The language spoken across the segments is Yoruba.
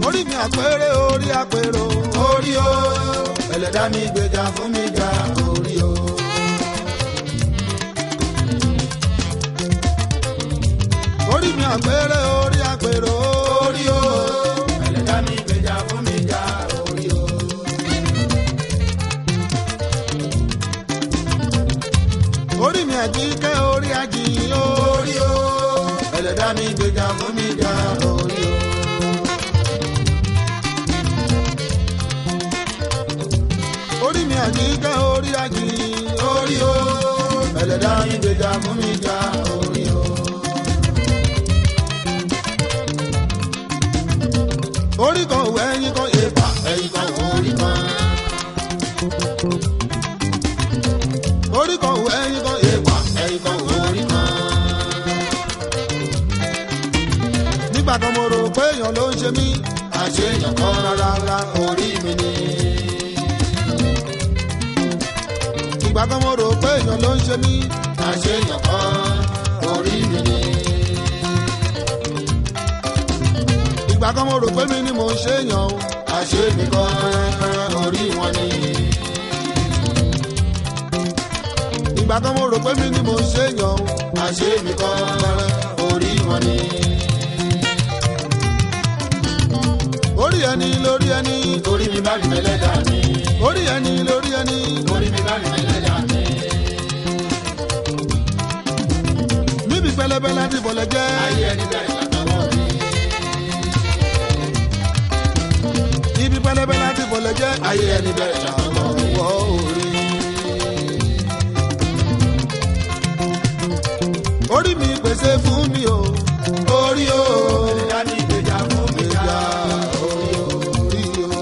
orí mi àpérè orí àpérò orí o ẹlẹ́dàá mi gbèjà fún mi jà orí o. orí mi àpérè orí àpérò orí o ẹlẹ́dàá mi gbèjà fún mi jà orí o. orí mi àjíkẹ́ orí àjìyìn orí o ẹlẹ́dàá mi gbèjà fún mi jà orí o. orí mi àjíkẹ́ orí àjìyìn orí o ẹlẹ́dàá mi gbèjà fún mi jà orí o. orí kan òwe ẹyin kan èèpà ẹyin kan orí kan. orí kan òwe ẹyin kan èèpà ẹyin kan orí kan. nígbà kan mo rò pé èèyàn ló ń ṣe mí àṣé èèyàn kan rárá orí mi ni. ìgbà kan mo rò pé èèyàn ló ń ṣe mí àṣé èèyàn kan orí mi ni. ìgbà kan mo rò pé mi ni mò ń ṣe èèyàn o àṣé mi kan orí wọn ni. ìgbà kan mo rò pé mi ni mò ń ṣe èèyàn o àṣé mi kan orí wọn ni. orí ẹni lórí ẹni orí mi bá rí mẹ́lẹ́dà mi. orí ẹni lórí ẹni orí mi bá rí mẹ́lẹ́dà mi. níbi pẹlẹbẹ láti bọ̀lẹ̀ jẹ́ ayé ẹni bẹ̀rẹ̀ látọwọ́ mi. ibi pẹlẹbẹ láti bọ̀lẹ̀ jẹ́ ayé ẹni bẹ̀rẹ̀ látọwọ́ orí. orí mi pèsè fún mi o orí o ẹlẹ́dàá mi gbèjà fún mi jà orí o.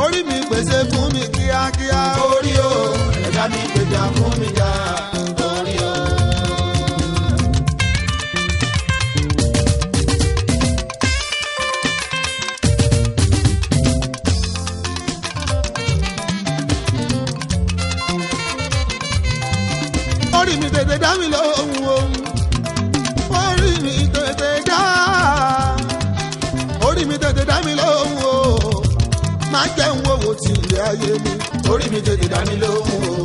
orí mi pèsè fún mi kíákíá orí o ẹlẹ́dàá mi gbèjà fún mi jà orí o. orí mi tètè dá mi lóhùn o orí mi tètè dá orí mi tètè dá mi lóhùn o má jẹ́ ń wòwò tí ilé ayé mi orí mi tètè dá mi lóhùn o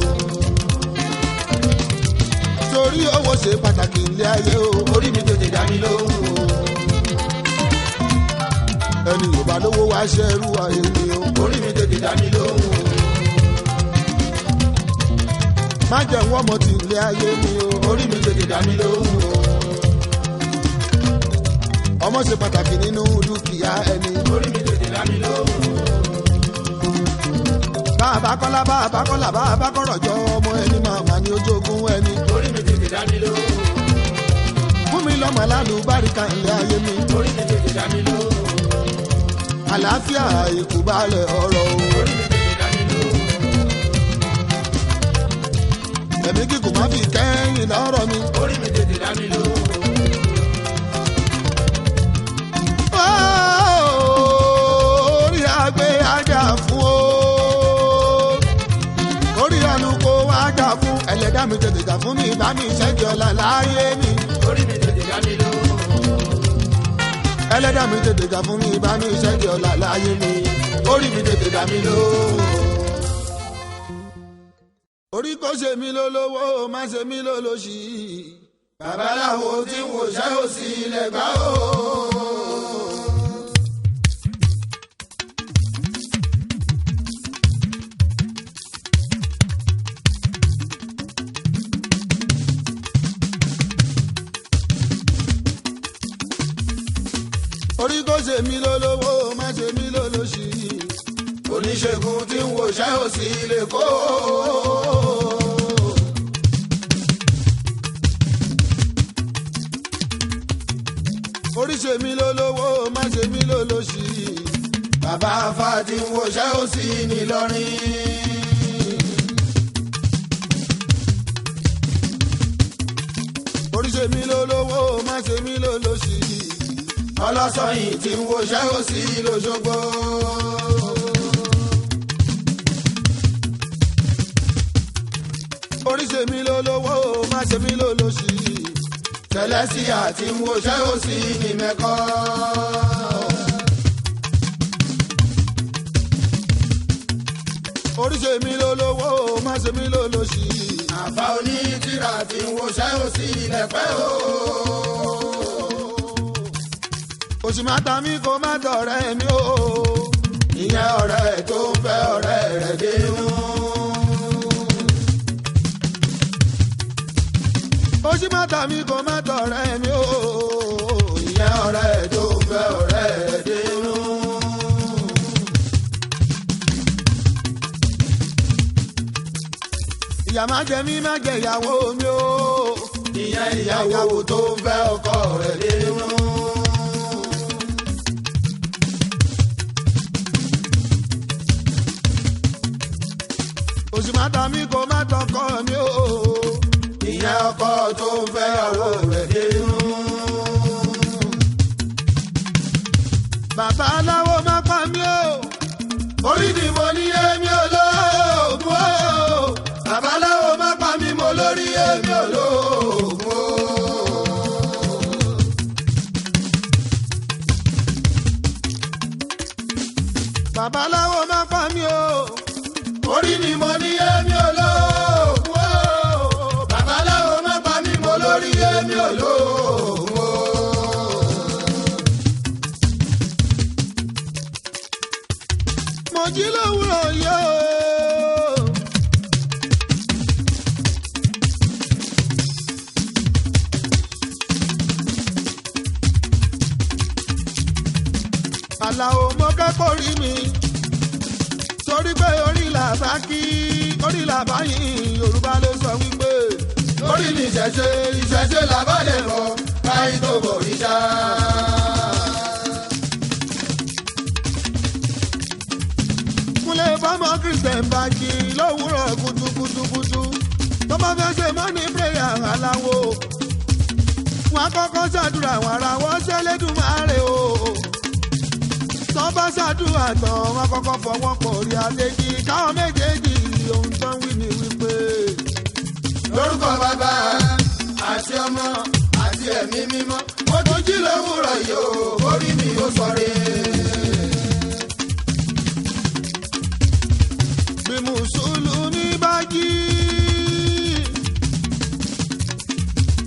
torí owó ṣe pàtàkì ilé ayé o orí mi tètè dá mi lóhùn o ẹni yóò bá lówó wá ṣẹ́rú ayé mi o orí mi tètè dá mi lóhùn o. má jẹ́ wọ́n mọ̀ tí ilé ayé mi o orí mi tètè dá mi lóhùn o. ọmọ ṣe pàtàkì nínú dúkìá ẹni orí mi tètè dá mi lóhùn o. bàbá kọ́lá bàbá kọ́lá bàbá kọ́rọ̀ jọ ọmọ ẹni màmá ni ojógún ẹni orí mi tètè dá mi lóhùn o. fún mi lọ́mọ alálùbáríkà ilé ayé mi orí mi tètè dá mi lóhùn o. àlàáfíà ìkúbalẹ̀ ọ̀rọ̀ o orí mi tètè dá mi lóhùn o. ẹ̀mí kíkùn má fi kẹ́yìn lọ́rọ̀ mi. orí mi tètè dá mi lóhùn. orí àgbẹ̀ ajá fún o. orí àlùkò ajá fún. ẹlẹ́dàá mi tètè jà fún mi bá mi ṣẹ́gi ọ̀la láyé mi. orí mi tètè dá mi lóhùn. ẹlẹ́dàá mi tètè jà fún mi bá mi ṣẹ́gi ọ̀la láyé mi. orí mi tètè dá mi lóhùn. orí kò ṣe mí lólówó má ṣe mí lólóṣì. babaláwo tí ń wòṣẹ́ òsì ilẹ̀ gbá o. orí kò ṣe mí lólówó má ṣe mí lólóṣì. oníṣègùn tí ń wòṣẹ́ òsì ilẹ̀ kó. orí ṣe mí lólówó má ṣe mí lólóṣì. bàbá afá tí ń wòṣẹ́ òsì nìlọrin. orí ṣe mí lólówó má ṣe mí lólóṣì. ọlọ́sọ̀yìn tí ń wòṣẹ́ òsì lóṣogbo. orí ṣe mí lólówó má ṣe mí lólóṣì. tẹ̀lẹ́sì àti wọṣẹ́ òsì ní mẹ́kọ́. oríṣi mi ló lówó má ṣe mi ló lòṣì. àbá onítìrà tí wọṣẹ́ òsì lẹ́pẹ́ o. òṣì má ta mí kó má dọ̀rẹ́ mi o. ìyẹn ọ̀rẹ́ tó ń fẹ́ ọ̀rẹ́ rẹ̀ dénú. òṣì má ta mí kó má dọ̀rẹ́ mi o. ìyẹn ọ̀rẹ́ tó ń fẹ́ ọ̀rẹ́ rẹ̀ dénú. ìyá má jẹ mí má jẹ ìyàwó mi o. ìyẹn ìyàwó tó ń fẹ́ ọkọ rẹ̀ dénú. òṣì má ta mí kó má tọkọ mi o. ìyẹn ọkọ tó ń fẹ́ ìyàwó rẹ̀ dénú. bàbá aláwo má pa mí o. orí ni mo ní èmi olóògùn o. bàbá aláwo má pa mí mo lórí èmi olóògùn o. bàbá aláwo má pa mí o. orí ni mo ní èmi olóògùn o. bàbá aláwo má pa mí mo lórí èmi olóògùn o. mo jí lówùrọ̀ yóò. àlàó mo kẹ́kọ̀ọ́ rí mi torí pé orí làbá kí orí làbá yìn Yorùbá ló sọ wípé orí ni ìṣẹ̀ṣe làbá lè rọ káyí tó borí ṣá. kúnlẹ̀ fọ́mọ Christian bá jí lówùrọ̀ kùtùkùtùkùtù tó bá fẹ́ ṣe mọ́ni prayer aláwo wọn kọ́kọ́ ṣàdúrà wọn ara wọn ṣẹlẹ́dùmarè o. tọ́ bá ṣàdúrà tán wọn kọ́kọ́ fọwọ́ pọ̀ rí adéjì káwọn méjèèjì ohun tó ń wí ni wípé. lórúkọ bàbá àti ọmọ àti ẹ̀mí mímọ́ mo tún jí lówùrọ̀ yìí o orí mi ó sọ̀rẹ́. bí mùsùlùmí bá jí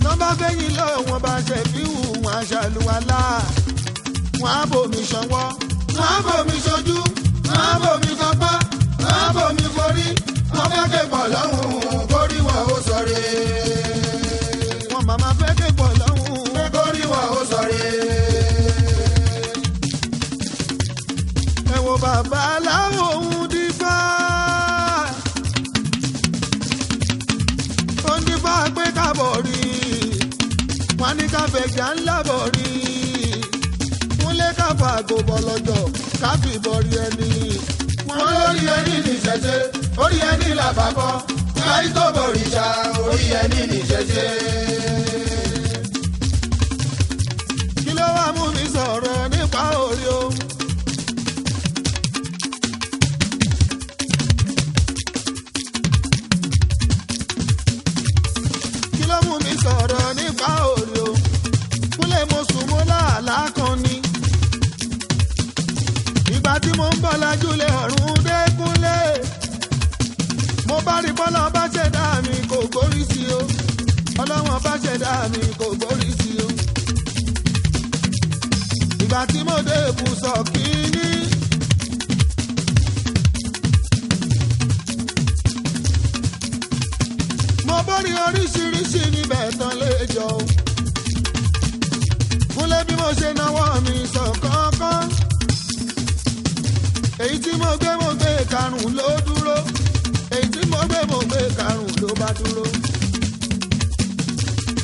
tọ́ bá fẹ́yìn lọ́wọ́ wọn bá ṣe fi hù wọn aṣàlùwalá wọn á bomi ṣanwọ́ wọn á bomi ṣojú wọn á bomi fapá wọn á bomi forí wọn fẹ́ képọ̀ lọ́hùn kórí wọn ó sọ̀rẹ́. wọn màmá fẹ́ képọ̀ lọ́hùn kórí wọn ó sọ̀rẹ́. ẹ wo bàbá aláwọ̀ òun dífá ó ń dífá pé kábọ̀ rí wọn ní káfẹ́jà ńlá bọ̀ rí kúnlé káfà àgòbọ̀ lọ́jọ́ káfí bọ̀rí ẹni. wọ́n lórí ẹni ní ìṣẹ̀ṣe orí ẹni làbàbọ̀ káyí tó borí ṣá orí ẹni ní ìṣẹ̀ṣe. kí ló wá mú mi sọ̀rọ̀ nípa orí o. kí ló mú mi sọ̀rọ̀ nípa orí o. kúnlẹ̀ mo sùn mo láàlá kan ni. ìgbà tí mo ń bọ̀ lájúlẹ̀ ọ̀run dé kúnlé mo bá rí bọ́lá bá ṣẹ̀dá mi kò gbórí sí o ọlọ́wọ́n bá ṣẹ̀dá mi kò gbórí sí o. ìgbà tí mo dé ibùsọ̀ kínní mo bórí oríṣiríṣi níbẹ̀ tán léjọ́ kúnlé bí mo ṣe náwó mi sọ kánkán. èyí tí mo gbé karùn-ún ló dúró èyí tí mo gbé karùn-ún ló bá dúró.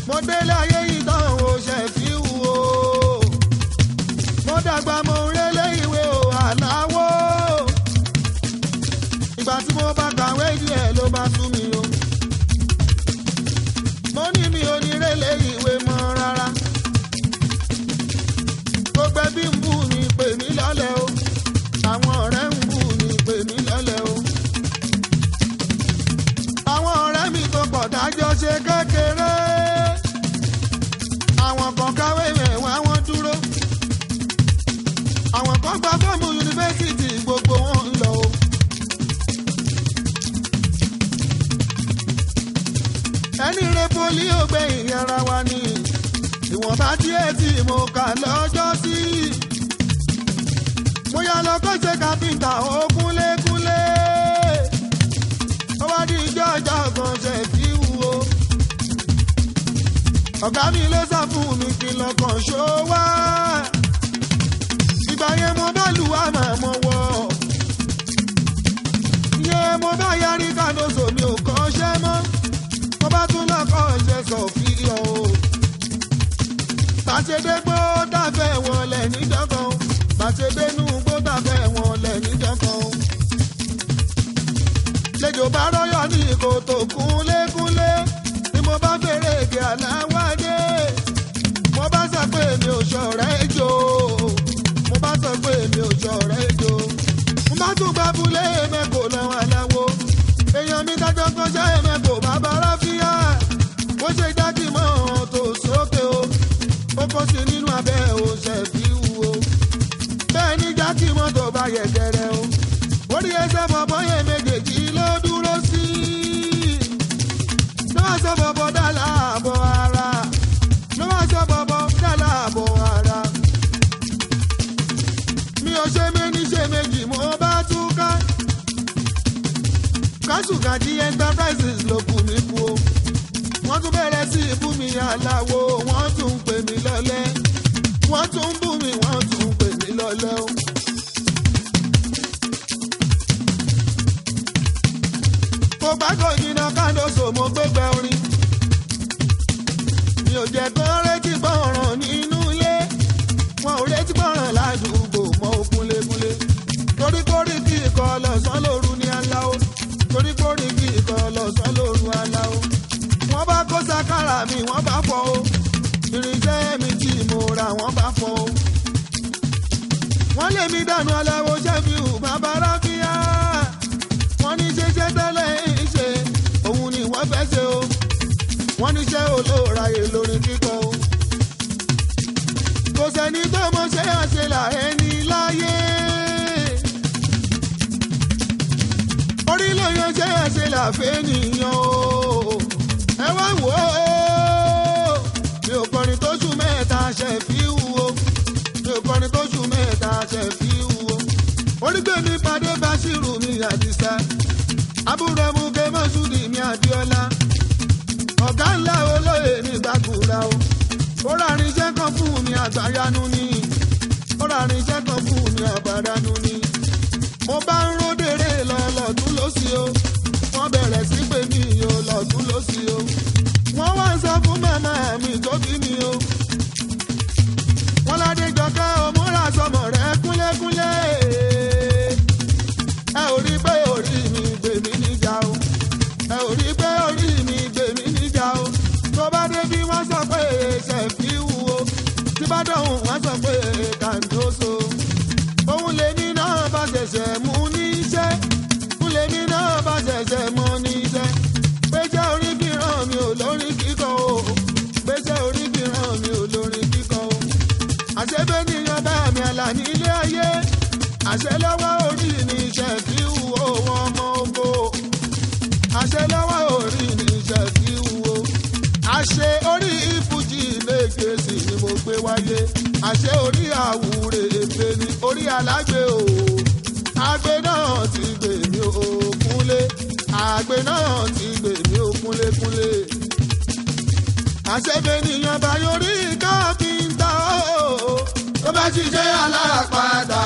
mo délé ayé yìí tán o ṣe fi wù o mo dàgbà mo rélé ìwé o àláwọ̀ ìgbà tí mo bá kàwé díẹ̀ ló bá sú mi o. mo ní mi ò ní rélé ìwé mọ́ rárá gbogbo ẹbí ń bù mí pè mí lọ́lẹ̀ o àwọn ọ̀rẹ́ ń bù mí pè mí lọ́lẹ̀ o. àwọn ọ̀rẹ́ mi tó pọ̀ dájọ́ ṣe kékeré ìwọ̀nba díẹ̀ tí mo kà lọ́jọ́ sí. mo yà lọ kọ́ ṣe kápẹ́ńtà ó kúnlékúnlé. ó wá di ìjọ kan ṣe fi wúwo. ọ̀gá mi ló sá fún mi kí n lọ kàn ṣó wá. ìgbà yẹn mo bá lù wá màá mọ̀ wọ̀. ìyẹn mo bá yarí kánóso mi ò kọ́ ṣẹ́ mọ́. mo bá tún lọ́kọ̀ ṣe sọ̀fíọ̀ o. bàṣẹ́dé gbó dàfẹ́ wọlé níjọ́kan. bàṣẹ́dé nù gbó dàfẹ́ wọlé níjọ́kan. lẹ́jọ́ bá rọ́yọ̀ ní kòtò kúnlékúnlé. ni mo bá fèrè èdè aláwádé. mo bá sọ pé mi ò ṣọ̀rẹ́ jò. mo bá sọ pé mi ò ṣọ̀rẹ́ jò. mo bá tún gba abúlé mẹ́kò lọ́wọ́ aláwo. èèyàn mi dájọ́ kan ṣe mẹ́kò bàbá ráfíà. bó ṣe dájú mọ́ tó sókè o. ó kó sí nínú abẹ́ òṣè fi wúwo. bẹ́ẹ̀ ni jákì mọ́tò bá yẹ gẹ̀rẹ́ o. orí ẹsẹ̀ bọ̀bọ̀ yẹn méjèèjì ló dúró sí. ló wá sọ bọ̀bọ̀ dá láàbọ̀ ara. ló wá sọ bọ̀bọ̀ dá láàbọ̀ ara. mi ò ṣe méní ṣe méjì mo bá túká. Kásùgàdì enterprises ló kù mí kú o. wọ́n tún bẹ̀rẹ̀ sí ibú mi aláwo. wọ́n tún ń pè mí lọ́lẹ́. wọ́n tún ń bú mi wọ́n tún ń pè mí lọ́lẹ́ o. mo gbàgbọ́ ìdínà kánóso mo gbégbé orin. mi ò jẹ́ kán rétí gbọ́ràn nínú ilé. wọn ò rétí gbọ́ràn ládùúgbò mọ́ ó kúnlékúnlé. torí kórì kí ikọ̀ lọ́sàn lóru ní aláwo. torí kórì kí ikọ̀ lọ́sàn lóru aláwo. wọ́n bá kó sákàrà mi wọ́n bá fọ́ o. irinṣẹ́ mi tí mo rà wọ́n bá fọ́ o. wọ́n lé mi dànù aláwo ṣẹ́fíù bàbá ráfíà. wọ́n ní ṣeṣẹ́ tẹ́lẹ̀ ń ṣe òun ni wọ́n fẹ́ ṣe o. wọ́n ní ṣé olóòráyè lórí kíkọ o. kò sẹ́ni tó mọ̀ ṣe àṣelà ẹni láyé. orí ló yan ṣe àṣelà fẹ́nìyàn o. ẹ wá wò ó. mi ò kọrin tó ṣù mẹ́ta ṣe fi wúwo. mi ò kọrin tó ṣù mẹ́ta ṣe fi wúwo. orígbé mi pàdé Báṣírù mi Àdìsá. àbúrò mu ké Mọ́ṣúdì mi Àbíọ́lá. ọ̀gá ńlá olóyè mi gbàgùrà o. ó rárin iṣẹ́ kan fún mi àgbàyanu ni. ó rárin iṣẹ́ kan fún mi àgbàyanu ni. mo bá ń ródèrè lọ lọ́tún lósì o. wọ́n bẹ̀rẹ̀ sí pé mi ò lọ́tún lósì o. wọ́n wá ń sọ fún màmá mi tó bí mi o. wọ́n ládé jọkẹ́ o múra sọmọ rẹ kúnlékúnlé. ẹ ò rí pé orí mi gbè mí níjà o. ẹ ò rí pé orí mi gbè mí níjà o. tó bá dé bí wọ́n sọ pé ṣe fi wúwo. tí bá dọ̀hùn wọ́n sọ pé kàńdóso. òun lèmi náà bá ṣẹ̀ṣẹ̀ mú níṣẹ́. òun lèmi náà bá ṣẹ̀ṣẹ̀ mú níṣẹ́. péjẹ́ orí kìràn mi ò lórí kíkọ o. péjẹ́ orí kìràn mi ò lórí kíkọ o. àṣebẹ́ níyan bá mi àlà nílé ayé. àṣẹ lọ́wọ́ orí ni iṣẹ́ fi wúwo wọn mọ́ oko. àṣẹ lọ́wọ́ orí ni iṣẹ́ fi wúwo. àṣẹ orí ìfújì lẹ́gẹ̀ẹ́sì ni mo gbé wáyé. àṣẹ orí àwúre èpè ni orí alágbe o. àgbẹ̀ náà ti gbè mí o kúnlé. àgbẹ̀ náà ti gbè mí o kúnlékúnlé. àṣẹbẹ̀ nìyẹn bá yorí káfíńtà o. tó bá ṣiṣẹ́ alápàdà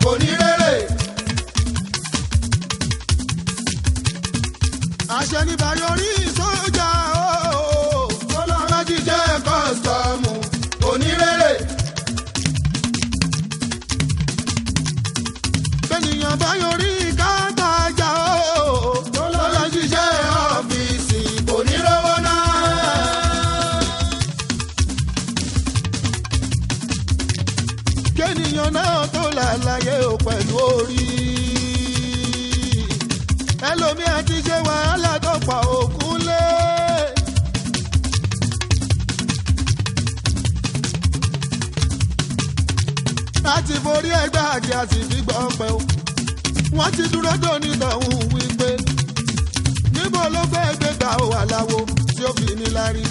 kò ní rere. àṣẹ ní bá yorí sójà o. tó bá ṣiṣẹ́ kọ́sítọ́ọ̀mù kò ní rere. bẹ́nìyàn bá yorí kátajà o. tó bá ṣiṣẹ́ ọ́fíìsì kò ní rówó náà. kéèyàn náà tó lálàyé o pẹ̀lú orí. ẹlòmíì àti ṣe wàhálà tó pa òkun lé. láti forí ẹgbẹ́ àti àsìbí gbọ́ pẹ́ o. wọ́n ti dúró dòní tọ̀hún wípé níbo ló fẹ́ gbé gbà ó àláwo tí ó fi ní lárí.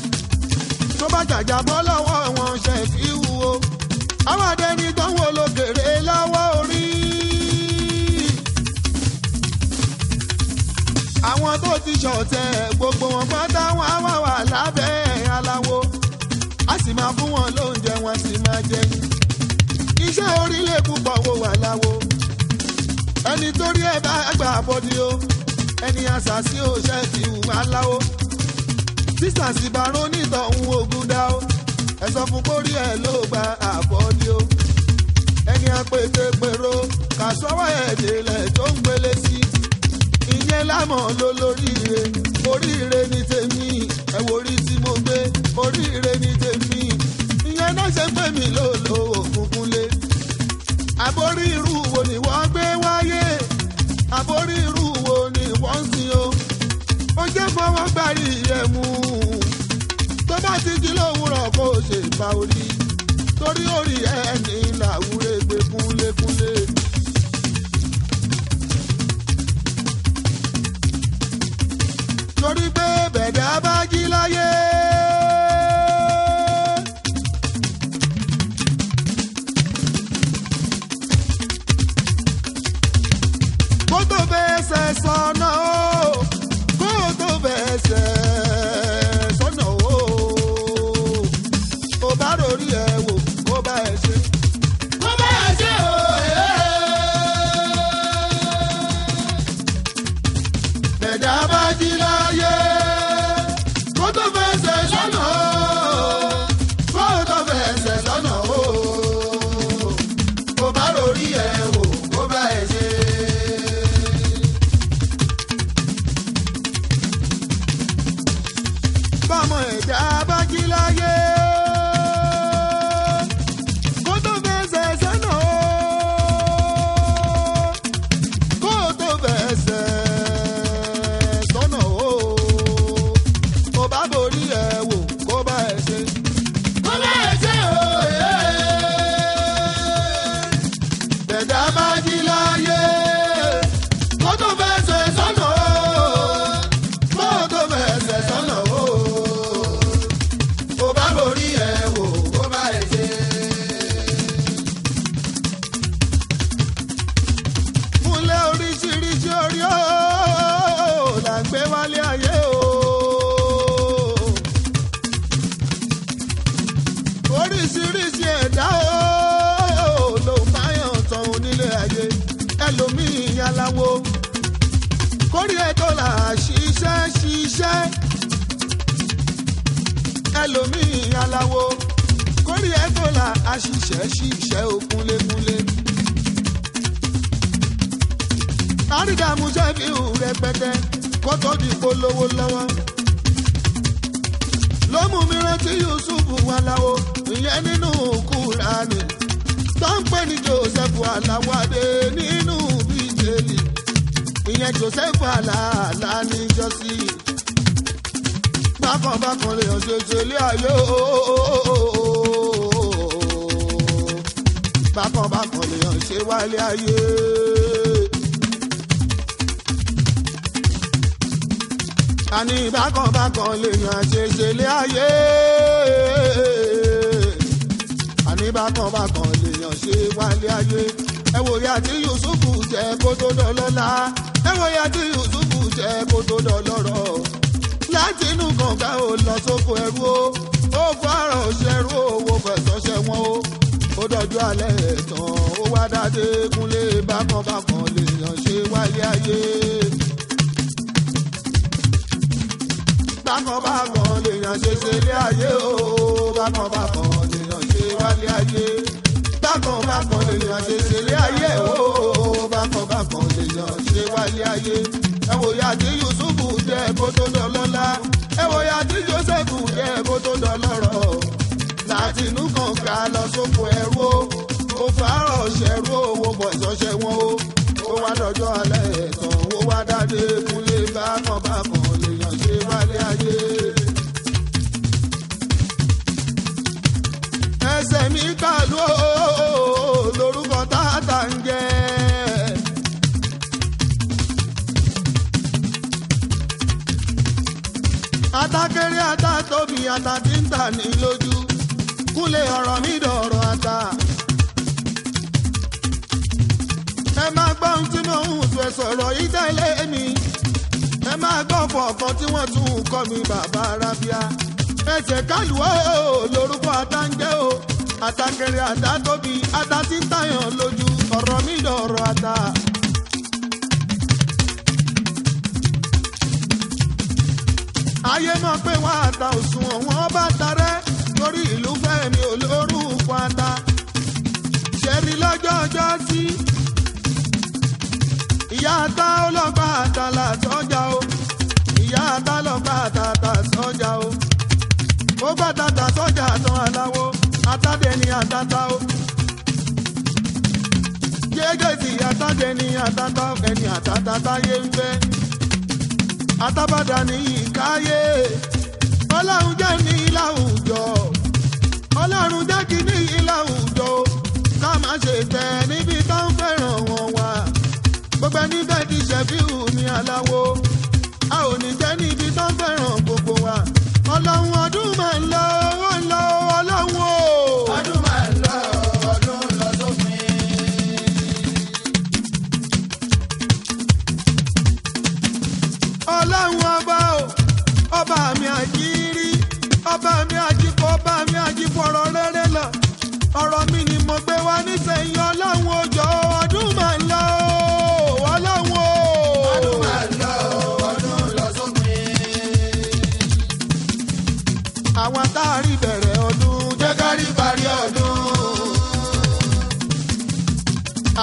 tó bá jàjà bọ́ lọ́wọ́ wọn ṣe fi wúwo àwọn adẹni tó ń wo lókèrè lọ́wọ́ orí. àwọn tó ti ṣọ̀tẹ̀ gbogbo wọn pátá wọn á wà wà lábẹ́ aláwo a sì máa fún wọn lóúnjẹ wọn sì máa jẹ ní. iṣẹ́ orílẹ̀ púpọ̀ wo wà láwo ẹni torí ẹ̀ bá gbà bọ́dí o ẹni àṣàṣì ò ṣe ti wà láwo sísà sì bá rónítọ̀ ń ogun dá o ẹ sọ fún kórí ẹ̀ ló gba àbọ̀dí o ẹni àpètè pèrò kàṣọwọ́ ẹ̀dẹ̀lẹ̀ tó ń gbélé sí ìyẹn lámọ̀ lólóríire oríire ní tèmi ẹ wo orí tí mo gbé oríire ní tèmi ìyẹn náà ṣe pé mi lòlò òkùnkùn lé àbórí irú wo ni wọ́n gbé wáyé àbórí irú wo ni wọ́n ń sin o ó jẹ́ fọwọ́ gbàrí ẹ̀ mú tó bá ti jí lówùrọ̀ kó o ṣe bá orí torí orí ẹni làwúrẹ́ gbé kúnlékúnlé. torí pé bẹ̀dá bá jí láyé. kó tó fẹsẹ̀ sọnà o kó tó fẹsẹ̀ sọnà o kó bá lórí ẹ̀ wò kó bá ẹ̀ ṣe. kó bá ẹ̀ ṣe o. bẹ̀dá bá jí láyé. kó tó fẹsẹ̀ sọnà o kó tó fẹsẹ̀ sọnà o kó bá lórí ẹ̀ wò kó bá ẹ̀ ṣe. bámọ̀ ẹ̀dá bá jí láyé kó tó fẹsẹ̀ sọ́nà o kó tó fẹsẹ̀ sọ́nà o kó bá borí ẹ̀ wò kó bá ẹ̀ ṣe. kó bá ẹ̀ ṣe o. ẹ̀dá bá jí láyé kó tó fẹsẹ̀ sọ́nà o kó tó fẹsẹ̀ sọ́nà o kó bá borí ẹ̀ wò kó bá ẹ̀ ṣe. múlẹ̀ oríṣiríṣi orí o là ń gbé wálé ayé o. oríṣiríṣi ẹ̀dá o ló máa yàn tán onílé ayé ẹlòmíì aláwo kórìí ẹ̀ tó là ṣiṣẹ́ ẹlòmíì aláwo kórìí ẹ̀ tó là ṣiṣẹ́ òkúnlékúnlé. àrídàmú ṣẹ́fíù rẹpẹtẹ kó tó di polówó lọ́wọ́ ló mú mi rántí Yusufu aláwo ìyẹn nínú Kúránì tó ń pè ní Joseph aláwádé nínú Bíbélì ìyẹn Joseph aláàlá níjọ́sí bákanbákan lèèyàn ṣe ṣe lé ayé bákanbákan lèèyàn ṣe wálé ayé. àní bákanbákan lèèyàn ṣe ṣe lé ayé àní bákanbákan lèèyàn ṣe wálé ayé. ẹ wò ya tí Yusufu jẹ kó tó dọlọ́lá ẹ wò ya tí Yusufu jẹ kó tó dọlọ́rọ̀ láti inú kànga ò lọ sóko ẹrú o ó fọ́ọ̀rọ̀ ṣẹrú owó fẹ̀sọ̀ ṣẹ̀wọ̀n o ó dọ̀jú alẹ́ ẹ̀tàn ó wá dáadé kúnlé bákanbákan lèèyàn ṣe wálé ayé. bákanbákan lèèyàn ṣe ṣe lé ayé o bákanbákan lèèyàn ṣe wálé ayé. bákanbákan lèèyàn ṣe ṣe lé ayé o bákanbákan lèèyàn ṣe wálé ayé. ẹ wò ya tí Yusufu jẹ kó tó dọlọ́lá ẹ wò ya tí Jósẹ́fù jẹ kó tó dọlọ́rọ̀ láti inú kànga lọ sóko ẹrú o ó fàárọ̀ ṣẹrú owó bọ̀ ìṣọ́ṣẹ́ wọn o ó wá dọjọ́ alẹ́ ẹ̀tàn ó wá dáadé kúnlé bákanbákan lèèyàn ṣe wálé ayé. ẹsẹ̀ mi kàlú o lórúkọ tààtà ń jẹ́. atakere atatóbi atati ń dà ní lójú Kúnlé ọ̀rọ̀ mi dọ̀rọ̀ ata. Ẹ máa gbọ́ ohun tí mo ń fẹ́ sọ̀rọ̀ yìí tẹ́lé mi. Ẹ máa gbọ́ kọ̀ọ̀kan tí wọ́n tún kọ́ mi bàbá Rábíà. Ẹsẹ̀ kálùwọ́ lórúkọ ata ń jẹ́ o. Àtàkẹ́rẹ́ àdá tóbi ata tí ń tàyàn lójú ọ̀rọ̀ mi dọ̀rọ̀ ata. Ayé mọ̀ pé wọ́n ata òṣùwọ̀n wọn bá tarẹ́ torí ìlú fẹ́mi olórúkọ ata. Ṣẹ́rí lọ́jọ́ ọjọ́ sí. Ìyá ata ọlọ́gbà ata là sọ́jà o. Ìyá ata lọ́gbà ata sọ́jà o. Ó gbà tata sọ́jà tán aláwo. Atade ni atata o. Jẹ́gẹ́sì atade ni atata ẹni atata táyé ń fẹ́. Atábàdà ní ìkáyé. Ọlọ́run jẹ́ ní láwùjọ. Ọlọ́run jẹ́ kí ní láwùjọ. Ká má ṣe tẹ̀ níbi tó ń fẹ́ràn wọn wá. Gbogbo ẹni bẹ́ẹ̀ ti ṣẹ̀fíù mi aláwo. A ò ní jẹ́ níbi tó ń fẹ́ràn gbogbo wa. Ọlọ́run ọdún máa ń lọ ó ń lọ ọlọ́run o. Ọdún máa ń lọ ọdún lọ sópin. Ọlọ́run ọba o, ọba mi àjírí, ọba mi àjíkọ́, ọba mi àjífọ̀rọ̀ rere lọ. Ọ̀rọ̀ mi ni mo gbé wá nísẹ̀yìn ọlọ́run òjò ọdún máa ń lọ ọlọ́run o. Ọdún máa ń lọ ọdún lọ sópin. Àwọn táàrí bẹ̀rẹ̀ ọdún Jẹ́ ká rí parí ọdún.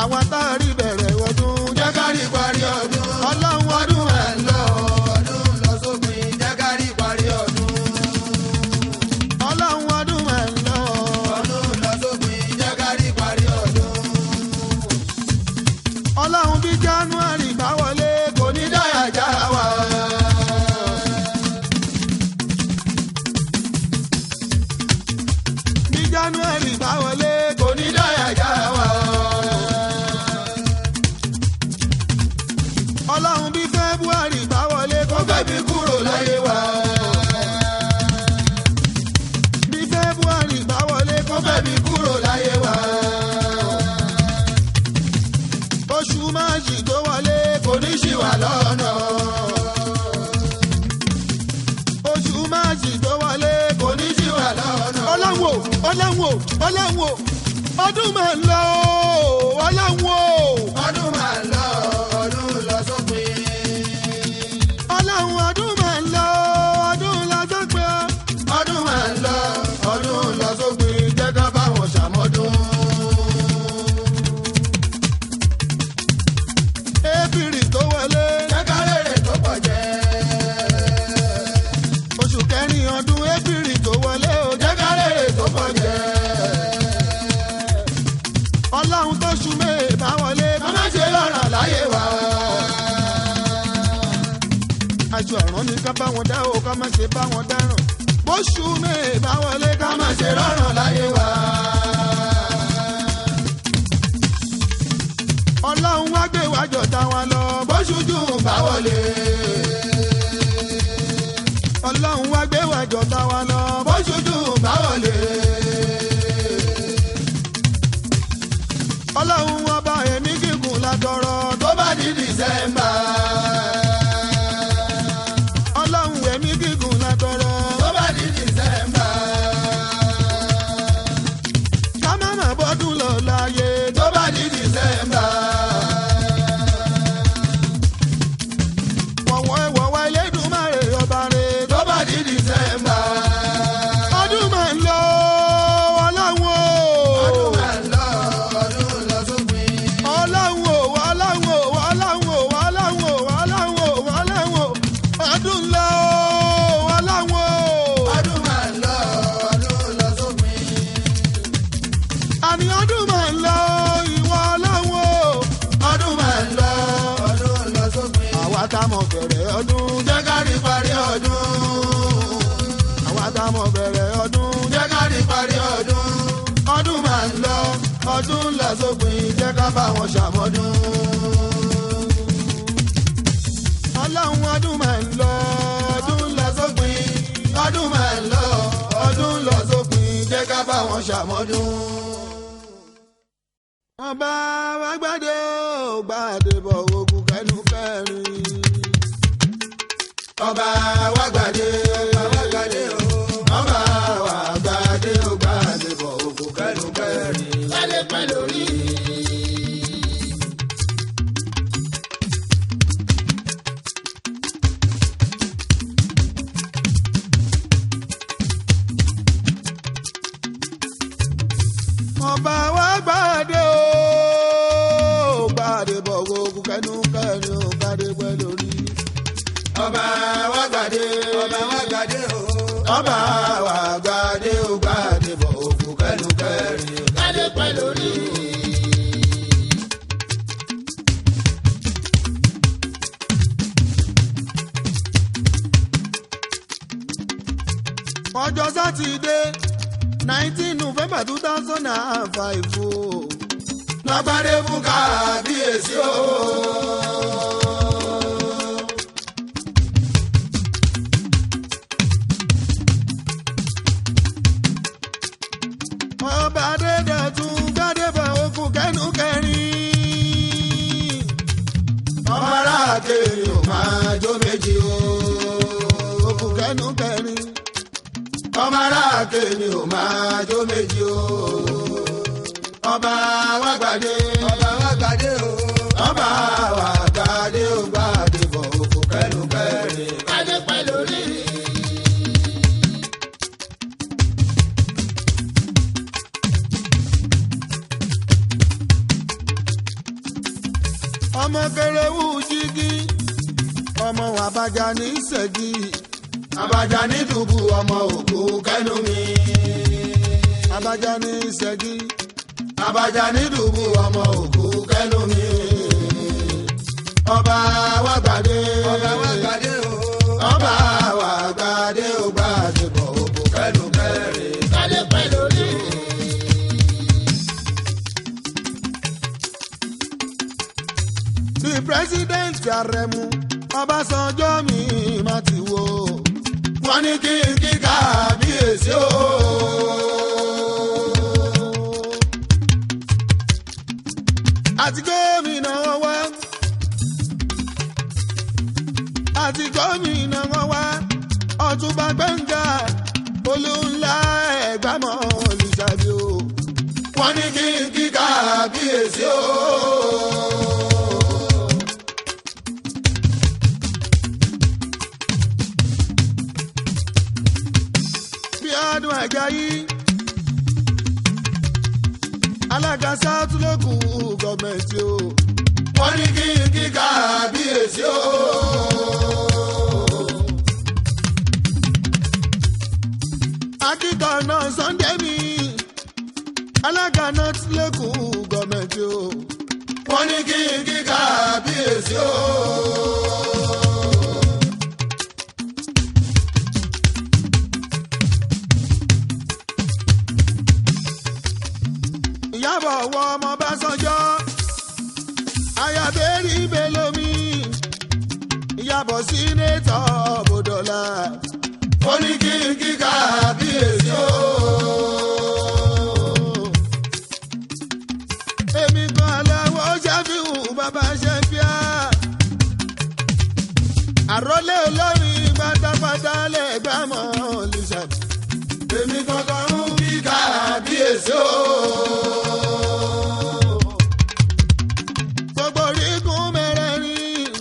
àwọn táàrí bẹ̀rẹ̀ ọdún Jẹ́ ká rí parí ọdún. ọlọ́run ọdún Ọdún máa ń lọ ọdún lọ sópin. Jẹ́ ká rí parí ọdún. ọlọ́run ọdún máa ń lọ. Ọdún lọ sópin. Jẹ́ ká rí parí ọdún. Ọlọ́run bí January bá wọlé kò ní dáyà já wa. Bí January bá wọlé kò ní dáyà já wa. Ọlọ́run bí February bá wọlé kó gbẹ̀bí kúrò láyé wa. Bí February bá wọlé kó gbẹ̀bí kúrò láyé wa. Oṣù Máàṣì tó wọlé kò ní ṣì wà lọ́nà. Oṣù Máàṣì tó wọlé kò ní ṣì wà lọ́nà. Ọlọ́run o, Ọlọ́run o, Ọlọ́run o, ọdún máa ń lọ o, Ọlọ́run o. Ọdún máa ń lọ ọdún lọ sópin. Ọlọ́run ọdún máa ń lọ ọdún lọ sópin. Ọdún máa ń lọ ọdún lọ sópin. Jẹ́ ká bá wọn ṣàmọ́dún. Ébìrì tó wọlé. Jẹ́ ká rèrè tó pọ̀ jẹ́. Oṣù kẹrin ọdún Ébìrì tó wọlé o. Jẹ́ ká rèrè tó pọ̀ jẹ́. Ọlọ́run tó ṣú Méè bá wọlé. Ká má ṣe lọ́ràn láyé wa. Aṣọ àrán ni ká bá wọn dá o, ká má ṣe bá wọn dáràn. Bóṣù Méè bá wọlé ká Ká má má ṣe ṣe lọ́ràn láyé wa. Ọlọ́run wá gbé wájọ dá wa lọ. Bóṣù Júùnù bá wọlé. Ọlọ́run wá gbé wájọ dá wa lọ. Bóṣù Júùnù bá wọlé. Ọlọ́run ọba ẹ̀mí gígùn la tọrọ. Tó bá di December. Ọlọ́run ẹ̀mí gígùn la tọrọ. Tó bá di December. Ká má má bọ́dún lọ láyé. Tó bá di December. Wọ̀wọ́ ẹ̀wọ̀wọ́ Elédùmarè ọba rẹ̀. Tó bá di December. Ọdún máa ń lọ Ọlọ́run o. Ọdún máa ń lọ ọdún lọ sópin. Ọlọ́run o, Ọlọ́run o, Ọlọ́run o, Ọlọ́run o, Ọlọ́run o, Ọlọ́run o. Ọdún lọ Ọlọ́run o. Ọdún máa ń lọ ọdún lọ sópin. Àní ọdún máa ń lọ ìwọ Ọlọ́run o. Ọdún máa ń lọ ọdún lọ sópin. Àwa tá mọ̀ bẹ̀rẹ̀ ọdún. Jẹ́ ká rí parí ọdún. Àwa tá mọ̀ bẹ̀rẹ̀ ọdún. Jẹ́ ká rí parí ọdún. Ọdún máa ń lọ Ọdún lọ sópin. Jẹ́ ká bá wọn ṣàmọ́dún. Ọlọ́run ọdún máa ń lọ ọdún lọ sópin. Ọdún máa ń lọ ọdún wọn ṣàmọ́dún. ọba wa gbàdé ó gbàdé bọ̀ ogun kẹnu kẹrin. ọba wa gbàdé ó. ọba wa gbàdé ó gbàdé bọ̀ ogun kẹnu kẹrin. lálẹ́ pẹ́ lórí. ọba wa gbàdé ó gbàdé bọ̀ ogun kẹnu kẹrin ó gbàdé pẹ́ lórí. ọba wa gbàdé ó. ọba wa gbàdé ó gbàdé bọ̀ ogun kẹnu kẹrin. lálẹ́ pẹ́ lórí. ọjọ́ sátidé 19 November 2005 o. lọ́gbàdé fún kábíyèsí o. ọba adédọ̀tún gbàdébọ̀ okùn kẹnu kẹrin. ọmọ aráàké ò máa jó méjì o. okùn kẹnu kẹrin. ọmọ aráàké ni ò máa jó méjì o. ọba wa gbàdé. o. ọba wa gbàdé ó gbàdé bọ̀ òkú kẹnu kẹrin. adé pẹ́ lórí. ọmọ kẹrẹwù jígí ọmọ àbájá ní ṣẹ́gi. Àbàjá ní dùbù ọmọ òkú kẹnu mi. àbájá ní ṣẹ́gi. Àbàjá ní dùbù ọmọ òkú kẹnu mi. ọba wa gbàdé. o. ọba wa gbàdé ó gbàdé bọ̀ òkú kẹnu kẹrin. adé pẹ́ lórí. the president Aremu Ọbásanjọ́ mi má ti wo. wọ́n ní kí n kí kábíyèsí o. àti gómìnà wa Ọ̀túnba Gbẹ́ngà Olúńlá Ẹ̀gbámọ̀ Olùṣàbí o. wọ́n ní kí n kí kábíyèsí o. Bíọ́dún Àjàyí alága South Local Government o. wọ́n ní kí n kí kábíyèsí o. akíkanná Sunday mi alága North Local Government o. wọ́n ní kí n kí kábíyèsí o. Ìyábọ̀ wọ ọmọ Básanjọ́ ayábẹ́rì belomi Ìyábọ̀ sínétọ̀ Bòdọ́lá. wọ́n ní kí n kí kábíyèsí o. èmi kan aláwọ̀ ṣàfihàn bàbá ṣẹ́fíà àròlé olórin pátápátá lẹ́gbàmọ́ Olùṣàbí. èmi kankan ń kí kábíyèsí o. gbogbo orígun mẹ́rẹ̀ẹ̀rin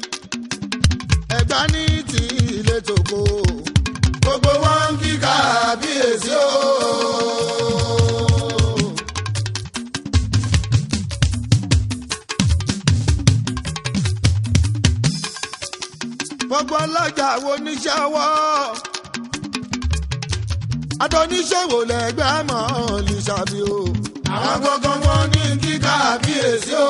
Ẹ̀gbá ní ti ilé tòkó. gbogbo wọn ń kí kábíyèsí o. gbogbo ọlọ́jà wo níṣẹ́ ọwọ́ adọ́níṣòwò lẹ́gbàmọ́ Olùṣàbí o. àwọn gangan wọn ní kí kábíyèsí o.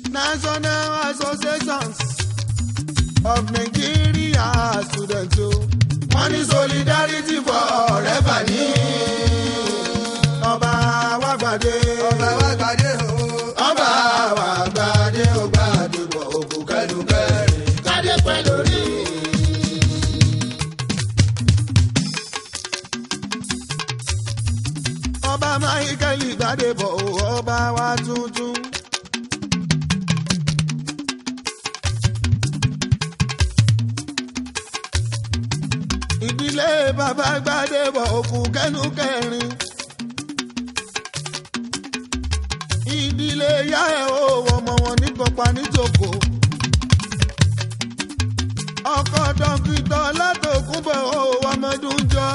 National Associations of Nigeria Students o. wọ́n ní solidarity forever ní. ọba wa gbàdé. ọba wa gbàdé ó gbàdé bọ̀ ṣe pẹ́ lórí. ọba Michael Gbádébọ̀ ọba wa tuntun. ìdílé bàbá Gbádébọ̀ òkú kẹ́nu kẹrin. ìdílé yá ẹ̀ o ọmọ wọn ní kọpa nítòkó. ọkọ̀ dókítà látòkúnbọ̀ o ọmọdúnjọ́.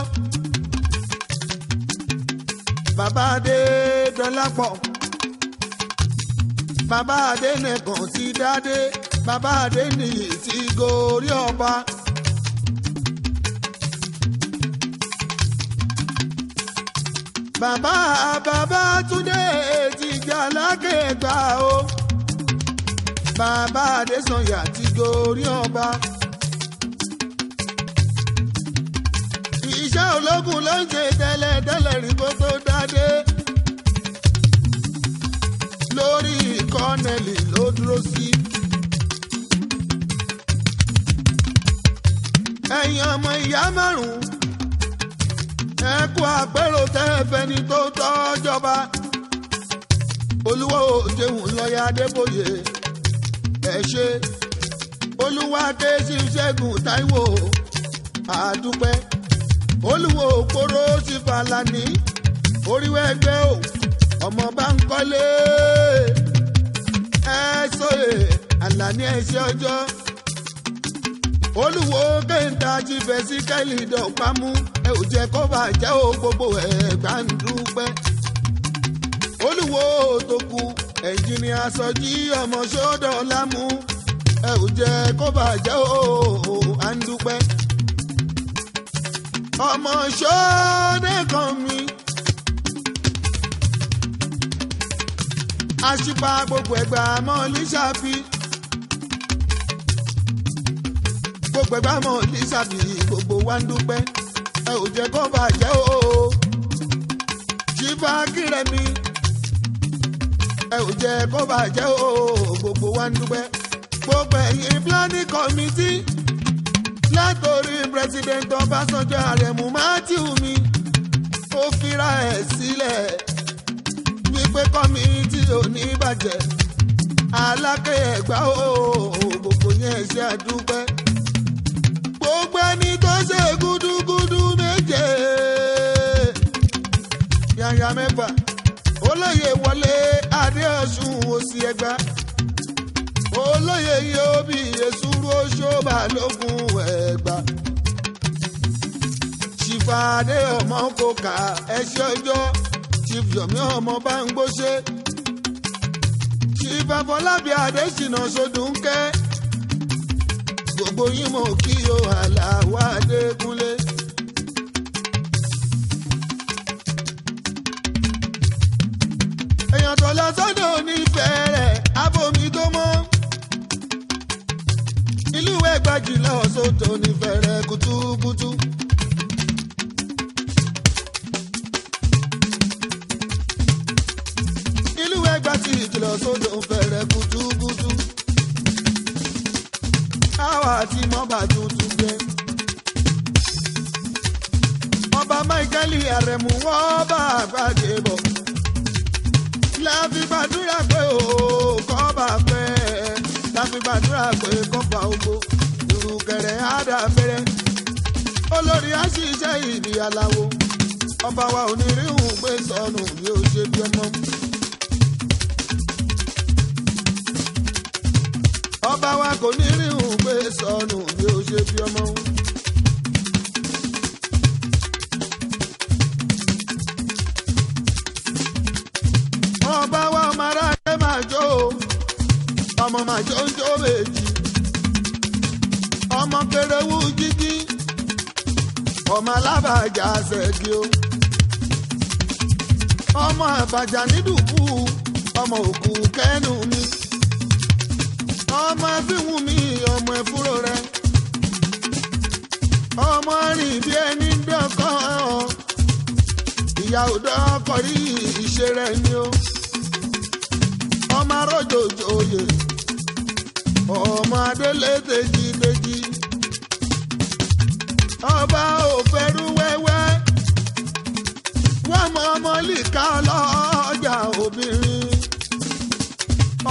bàbá adé dọ́lápọ̀. bàbá adé nìkan ti dádé. bàbá adé nìyí ti gorí ọba. bàbá Babátúndé ti Jàlákè gbà o. bàbá Adésànyà ti gorí ọba. iṣẹ́ ológun ló ń ṣe tẹ́lẹ̀tẹ́lẹ̀ rí kó tó dádé. lórí kọ́nẹ́lì ló dúró sí. ẹ̀yin ọmọ ìyá márùn-ún ẹ kú àpérò tẹ́fẹ́ni tó tọ́jọba. olúwo òjèhùn lọ́yà Adébóyè ẹ ṣe. olúwa kéésì Ṣẹ́gun Táíwò àdúpẹ́. olúwo òpóró ti Fàlàní oríwẹ́gbẹ́ o ọmọ bá ń kọ́lé. ẹ sóye Àlàní ẹ ṣe ọjọ́. olúwo kéńtà ti fẹ́ sí kẹ́lì dọ̀pámú ẹ ò jẹ́ kó bàjẹ́ o gbogbo Ẹ̀gbá ń dúpẹ́. olúwo tó kù ẹnjìnìà Sọjí ọmọ sódò lámú ẹ ò jẹ́ kó bàjẹ́ o à ń dúpẹ́. ọmọ sódò kan mi àṣìpá gbogbo Ẹ̀gbá mọ́ lísàbí. gbogbo Ẹ̀gbá mọ́ lísàbí gbogbo wa ń dúpẹ́. ẹ ò jẹ́ kó bàjẹ́ o. ṣífà kírẹ̀mí ẹ ò jẹ́ kó bàjẹ́ o. gbogbo wa ń dúpẹ́. gbogbo ẹ̀yin planning committee látòrí president Ọbásanjọ́ Àrẹ̀mú Matthew mi ó fira ẹ̀ sílẹ̀ wípé kọ́mìtì ò ní bàjẹ́. Aláké Ẹ̀gbá o gbogbo yẹn ṣe àdúpẹ́. gbogbo ẹni tó ṣe gúdúgúdú méje yàyà mẹ́fà olóyè Wọlé Adéọ̀sùn Òsì Ẹ̀gbá. olóyè yóò bí Èsúrú Òṣóbà lógún Ẹ̀gbá. ṣìfàdé ọmọ kòkà ẹṣẹ ọjọ́ Chief Yomi ọmọ bá ń gbóṣe. Chief Afọlábí Adésínà Ṣódùnkẹ́ gbogbo yín mọ̀ kí o Àlàó Adékúnlé. èèyàn tó lọ sọ́dọ̀ onífẹ̀ẹ́ rẹ̀ abomi tó mọ́. ìlú Ẹ̀gbá jìnnà sódò onífẹ̀ẹ́ rẹ̀ kùtùkùtù. ìlú Ẹ̀gbá ti jìnnà sódò fẹ̀rẹ̀ kùtùkùtù. àwa àti mọ́bà tuntun jẹ́. ọba Michael Àrẹ̀mú wọ́n bá Gbádébọ̀. láfi gbàdúrà pé o kọ́ bá pẹ́. láfi gbàdúrà pé kọ́ bá ogbó. ìrùkẹ̀rẹ̀ àdàbẹ̀rẹ̀. olórí àṣìṣe ìdí aláwo. ọba wa ò ní ríhùn gbé sọnù bí ó ṣe bí ọmọ. ọba wa kò ní ríhùn gbé sọnù bí ó ṣe bí ọmọ. ọba wa ọmọ aráyé máa jó ọmọ máa jó ń jó méjì. ọmọ kéréwú jíjí ọmọ alábàjá ṣẹ́gi o. ọmọ àbàjá nídùúkú ọmọ òkú kẹ́nu mi. ọmọ ẹfíwùn mi ọmọ ẹfúró rẹ. ọmọ rìn bí ẹni dọ́kàn. ìyá òdò ọkọ rí ìṣe rẹ ni o. ọmọ arójòjò oyè ọmọ adélé tejiteji ọba òfẹrú wẹ́wẹ́ wọ́n mọ ọmọlíkà ọlọ́jà obìnrin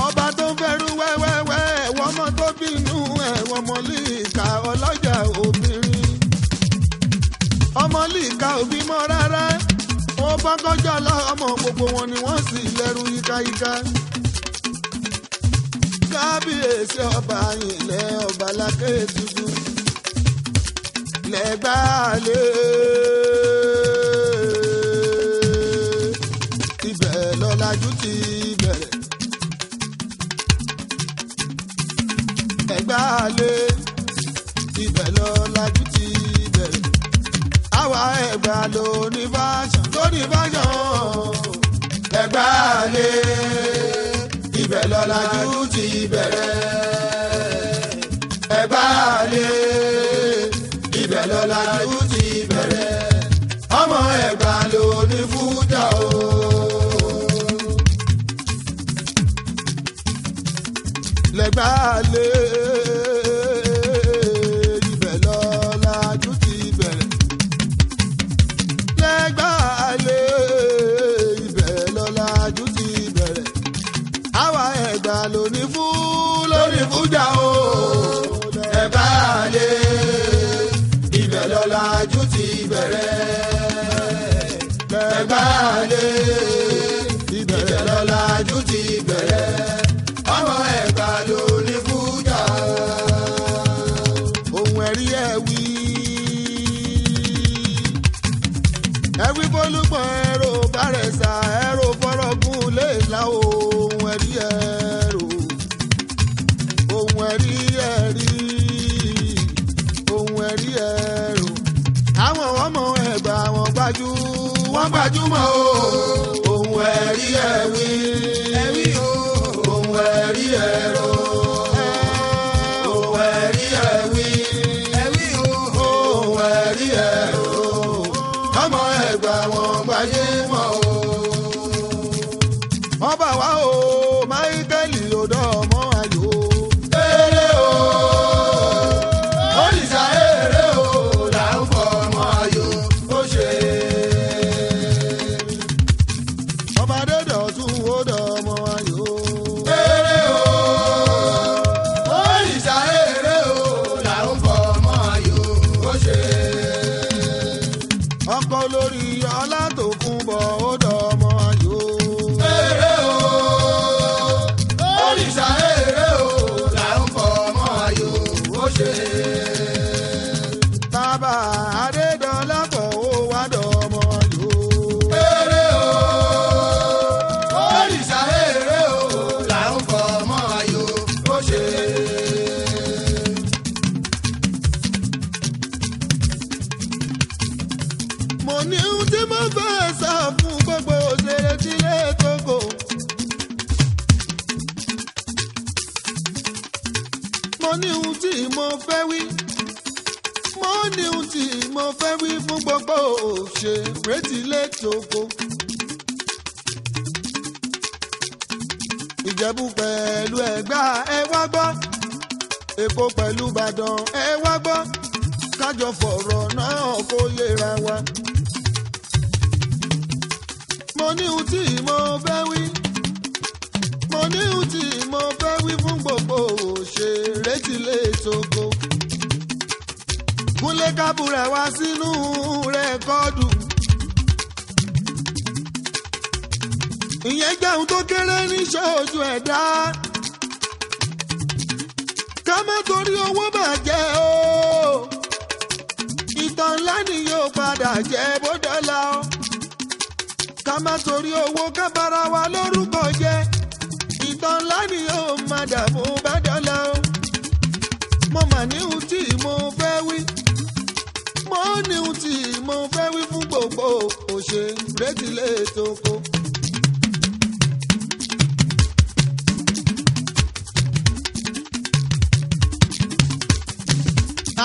ọba tó fẹ́rú wẹ́wẹ́wẹ́ wọ́n mọ tó bínú ẹ̀wọ̀n ọmọlíkà ọlọ́jà obìnrin ọmọlíkà òbí mọ́ rárá ó bá kọjá lọ́mọ gbogbo wọn ni wọ́n sì lẹ́rú yíkáyíká kábíyèsí ọba ilẹ̀ ọba lákè dúdú lẹ́gbàálẹ̀ ibẹ̀ lọ́làjú ti bẹ̀rẹ̀ ẹ̀gbàálẹ̀ ibẹ̀ lọ́làjú ti bẹ̀rẹ̀ àwa ẹ̀gbà lóní fáṣán ẹ̀gbàálẹ̀ ibẹ̀ lọ́làjú ti bẹ̀rẹ̀ ẹ̀gbàálẹ̀ ibẹ̀ lọ́làjú ti bẹ̀rẹ̀ ọmọ ẹ̀gbà ló ní fújà o. lẹ́gbàálẹ̀ ibẹ̀ lọ́làjú ti bẹ̀rẹ̀ lẹ́gbàálẹ̀ ibẹ̀ lọ́làjú ti bẹ̀rẹ̀ àwa ẹ̀gbà ló ní fújà o. lẹ́gbàálẹ̀ ibẹ̀ lọ́làjú ti bẹ̀rẹ̀ lẹ́gbàálẹ̀ ibẹ̀ lọ́làjú ti bẹ̀rẹ̀ ọmọ ẹ̀gbà ló ní fújà. ohun ẹ̀rí ẹ̀wí bólúgbọ̀n ẹ̀rọ bárẹ̀sà ẹ̀rọ fọ́rọ́gùn lè la ohun ẹ̀rí ẹ̀rọ ohun ẹ̀rí ẹ̀rọ àwọn ọmọ ẹ̀gbà wọn gbajúmọ̀ o. ohun ẹ̀rí ẹ̀wí o ohun ẹ̀rí ẹ̀rọ ohun ẹ̀rí ẹ̀wí o ohun ẹ̀rí ẹ̀rọ ọmọ ẹ̀gbà wọn gbajúmọ̀ o. ọba wa o máíkẹ́lì odò ọmọ ayò eré o òrìṣà eré o là ń fọ ọmọ ayò ó ṣe. ọba dédò tún odò ọmọ ayò eré o òrìṣà eré o là ń fọ ọmọ ayò ó ṣe. ọkọ olórí ọlá tó kún bọ̀ odò ọmọ ayò eré o òrìṣà eré o là ń fọ ọmọ ayò ó ṣe. bàbá adédọ́lá kọ̀ ó wá dọ̀ ọmọ ayò eré o òrìṣà eré o là ń fọ ọmọ ayò ó ṣe. mo ní ohun tí mo fẹ́ sọ fún gbogbo òṣèré tílé tókò. mo ní ohun tí mo fẹ́ wí. mo ní ohun tí mo fẹ́ wí fún gbogbo òṣèré tílé tókò. Ìjẹ̀bú pẹ̀lú Ẹ̀gbá ẹ wá gbọ́. Èkó pẹ̀lú Ìbàdàn ẹ wá gbọ́. Kájọ fọ̀rọ̀ náà kó yéra wa. mo ní ohun tí mo fẹ́ wí. mo ní ohun tí mo fẹ́ wí fún gbogbo òṣèré tílé tókò. Kúnlé Kábùrà wá sínú rẹ́kọ́ọ̀dù. ìyẹn jẹ́ ohun tó kéré ní ṣojú ẹ̀dá. ká má torí owó bàjẹ́ o. ìtàn ńlá ni yóò padà jẹ́ bó dọ́là o. ká má torí owó ká bara wa lórúkọ jẹ́. ìtàn ńlá ni yóò máa dàbò bá dọ́là o. mo mà ní ohun tí mo fẹ́ wí. mo ní ohun tí mo fẹ́ wí fún gbogbo òṣèré tílé tókò.